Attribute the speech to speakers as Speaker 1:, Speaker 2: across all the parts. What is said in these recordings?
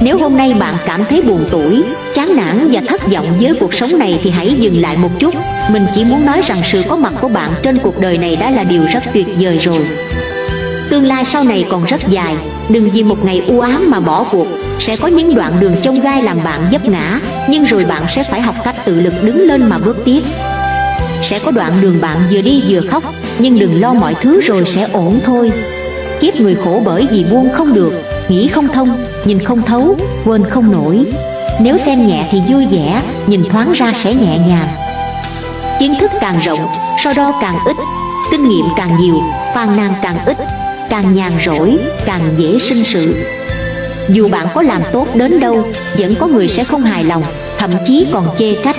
Speaker 1: Nếu hôm nay bạn cảm thấy buồn tủi, chán nản và thất vọng với cuộc sống này thì hãy dừng lại một chút. Mình chỉ muốn nói rằng sự có mặt của bạn trên cuộc đời này đã là điều rất tuyệt vời rồi. Tương lai sau này còn rất dài, đừng vì một ngày u ám mà bỏ cuộc. Sẽ có những đoạn đường chông gai làm bạn vấp ngã, nhưng rồi bạn sẽ phải học cách tự lực đứng lên mà bước tiếp. Sẽ có đoạn đường bạn vừa đi vừa khóc, nhưng đừng lo, mọi thứ rồi sẽ ổn thôi. Kiếp người khổ bởi vì buông không được, nghĩ không thông, nhìn không thấu, quên không nổi. Nếu xem nhẹ thì vui vẻ, nhìn thoáng ra sẽ nhẹ nhàng. Kiến thức càng rộng, so đo càng ít, kinh nghiệm càng nhiều, phàn nàn càng ít, càng nhàn rỗi, càng dễ sinh sự. Dù bạn có làm tốt đến đâu, vẫn có người sẽ không hài lòng, thậm chí còn chê trách.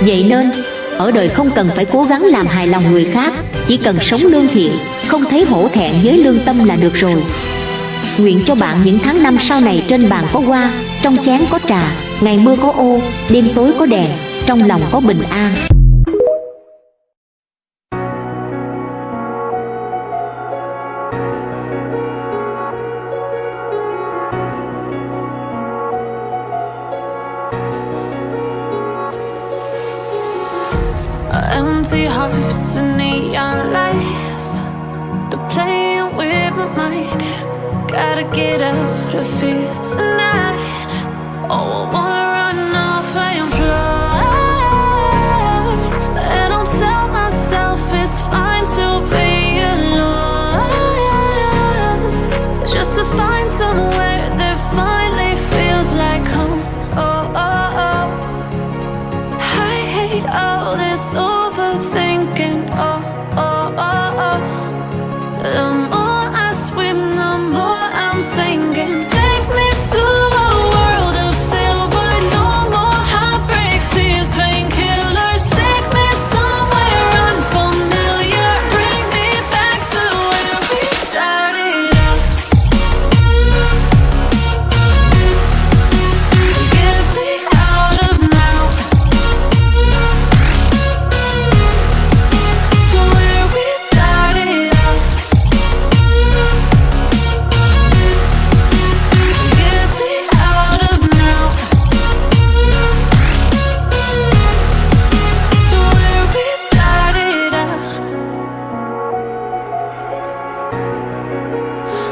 Speaker 1: Vậy nên, ở đời không cần phải cố gắng làm hài lòng người khác, chỉ cần sống lương thiện, không thấy hổ thẹn với lương tâm là được rồi. Nguyện cho bạn những tháng năm sau này trên bàn có hoa, trong chén có trà, ngày mưa có ô, đêm tối có đèn, trong lòng có bình an.
Speaker 2: Empty hearts and neon lights, they're playing with my mind. Gotta get out of here tonight. Oh, I wanna run off and fly. And I'll tell myself it's fine to be alone, just to find somewhere that finally feels like home. Oh, oh, oh. I hate all this overthinking. Oh, oh, oh, oh. The more I swim, the more I'm sinking. Take me to a world of silver. No more heartbreaks, tears, painkillers. Take me somewhere unfamiliar. Bring me back to where we started out. Get me out of now, to where we started out. Get me out of now, to where we started out.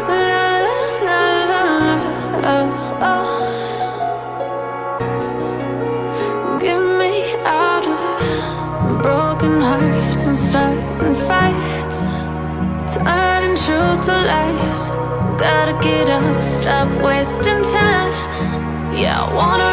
Speaker 2: La la la la la, oh, oh. Get me out of broken hearts and starting fights, turning truth to lies. Gotta get up, stop wasting time. Yeah, I wanna